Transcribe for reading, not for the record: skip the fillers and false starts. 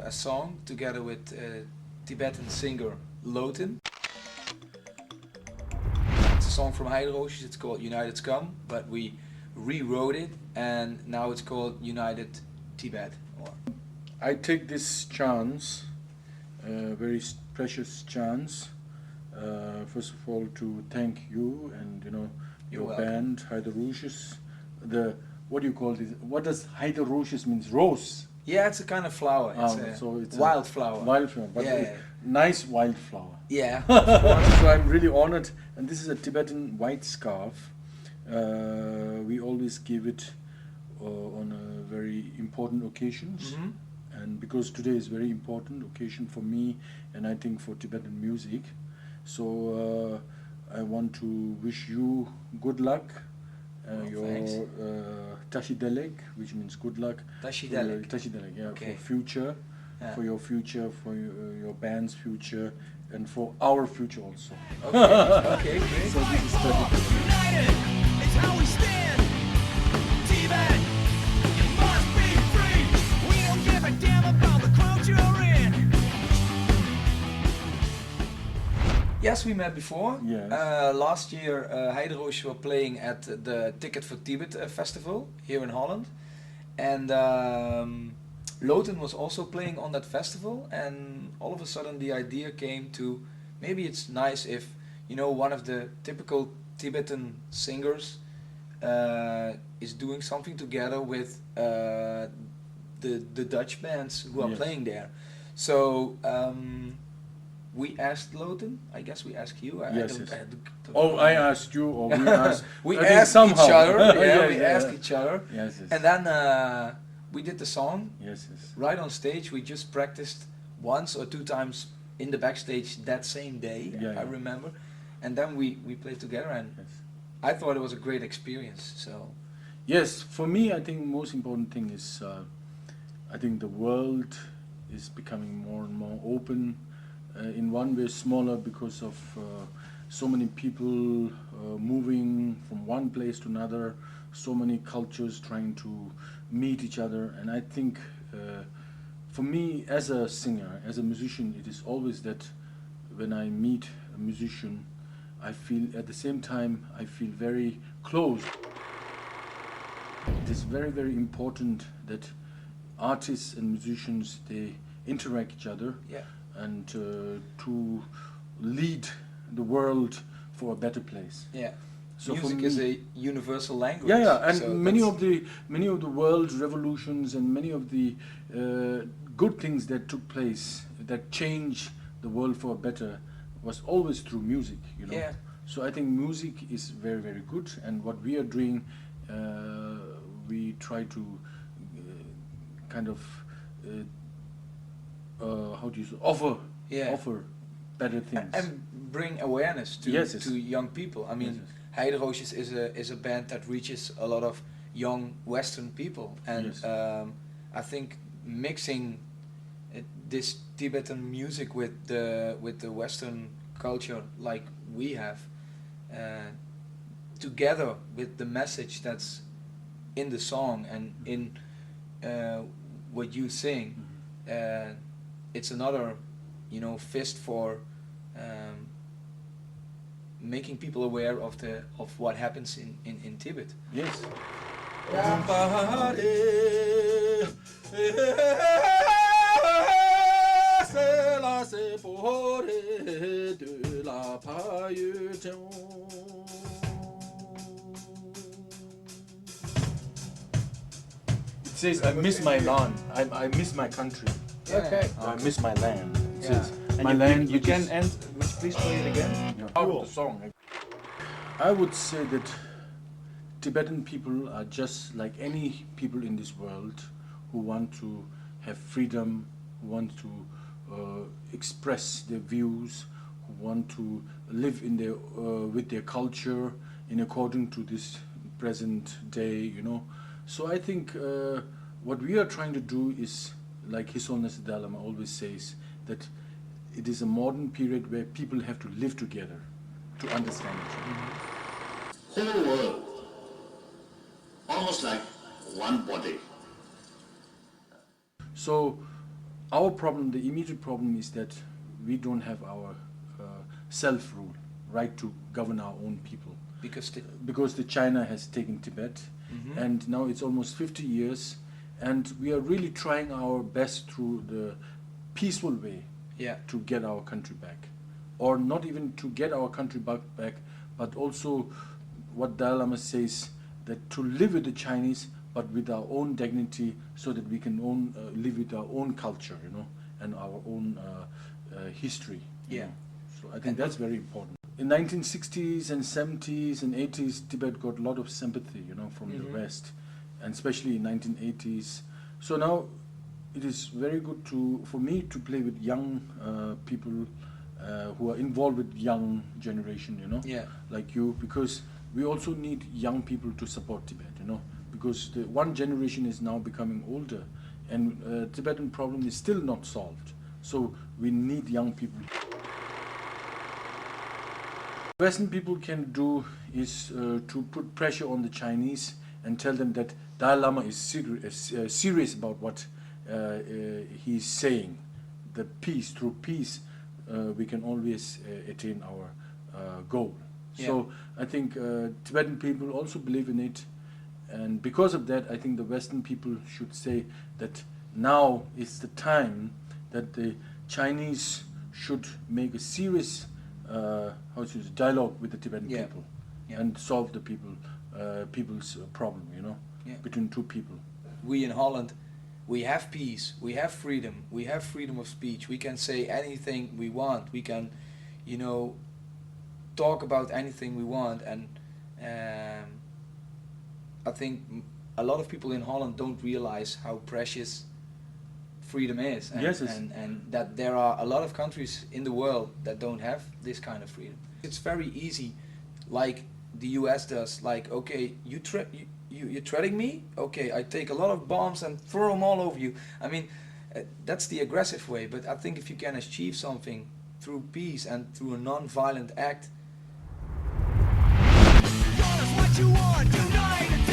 a song together with Tibetan singer Loten. It's a song from Heideroojes. It's called United Come, but we rewrote it and now it's called United Tibet. Or I take this chance, very precious chance, first of all to thank you and You're your welcome. band Heideroojes. The what do you call this? What does Heideroojes means? Rose. yeah, it's a kind of flower. It's So it's wildflower. Wildflower, but Yeah. nice wildflower. Yeah, of course. So I'm really honored, and this is a Tibetan white scarf. We always give it on very important occasions, Mhm. and because today is very important occasion for me, and I think for Tibetan music. So I want to wish you good luck. Thanks. Your Tashidelek, which means good luck. Tashidelek. Tashidelek, yeah, Okay. for future, Yeah. for your future, for your band's future, and for our future also. Okay, okay, great. So this is Tashidelek. United, it's how we stand. Tibet, you must be free. We don't give a damn about the crowd you're in. Yes, we met before. Yes. Last year, Heideroojes were playing at the Ticket for Tibet festival here in Holland, and Loten was also playing on that festival. And all of a sudden, the idea came to maybe it's nice if one of the typical Tibetan singers is doing something together with the Dutch bands who are Yes. playing there. So. We asked Loten. I guess we asked you. Yes, don't- yes. don't Oh, know. I asked you, or we asked. We I think asked somehow. each other. Yeah, we yeah. asked each other. Yes, yes. And then we did the song yes, yes. right on stage. We just practiced once or two times in the backstage that same day. Yeah, I yeah. remember. And then we played together, and Yes. I thought it was a great experience. So Yes, for me, I think most important thing is, I think the world is becoming more and more open. In one way, smaller because of so many people moving from one place to another, so many cultures trying to meet each other, and I think for me, as a singer, as a musician, it is always that when I meet a musician, I feel at the same time I feel very close. It is very, very important that artists and musicians, they interact each other yeah, and to lead the world for a better place. yeah. So for Music me- is a universal language. Yeah, yeah, and so many that's- of the world's revolutions and many of the good things that took place that changed the world for a better was always through music. Yeah. So I think music is very, very good, and what we are doing, we try to kind of how do you say, Yeah. offer better things. And bring awareness to Yes, yes. to young people. I mean, Yes, Heideroojes is a band that reaches a lot of young Western people, and Yes. I think mixing this Tibetan music with the Western culture like we have, together with the message that's in the song and in what you sing, it's another, fist for making people aware of what happens in Tibet. Yes. It says, I miss my land, I miss my country, Okay. I miss my land. It Yeah. says, And my you, land, you which can is- end. Please play it again. out of the song. I would say that Tibetan people are just like any people in this world who want to have freedom, who want to express their views, who want to live in their with their culture in according to this present day. So I think what we are trying to do is, like His Holiness the Dalai Lama always says, that it is a modern period where people have to live together to understand each other. Whole world, almost like one body. So Our problem, the immediate problem, is that we don't have our self-rule, right to govern our own people. Because the China has taken Tibet, and now it's almost 50 years, and we are really trying our best through the peaceful way to get our country back. Or not even to get our country back, but also what Dalai Lama says, that to live with the Chinese, but with our own dignity, so that we can live with our own culture, and our own history. you know. So I think that's very important. In 1960s and 70s and 80s, Tibet got a lot of sympathy, from the West, and especially in 1980s. So now it is very good for me to play with young people who are involved with young generation, like you, because we also need young people to support Tibet, because the one generation is now becoming older, and Tibetan problem is still not solved. So we need young people. Western people can do is to put pressure on the Chinese and tell them that Dalai Lama is serious about what he's saying. The peace, through peace, we can always attain our goal. So I think Tibetan people also believe in it, and because of that, I think the Western people should say that now is the time that the Chinese should make a serious dialogue with the Tibetan people and solve the people's problem, between two people. We in Holland, we have peace, we have freedom of speech. We can say anything we want. We can, talk about anything we want. And I think a lot of people in Holland don't realize how precious freedom is, and that there are a lot of countries in the world that don't have this kind of freedom. It's very easy, like the US does, like, okay, you're threatening me, okay, I take a lot of bombs and throw them all over you. I mean, that's the aggressive way, but I think if you can achieve something through peace and through a non-violent act. Call us what you want, unite.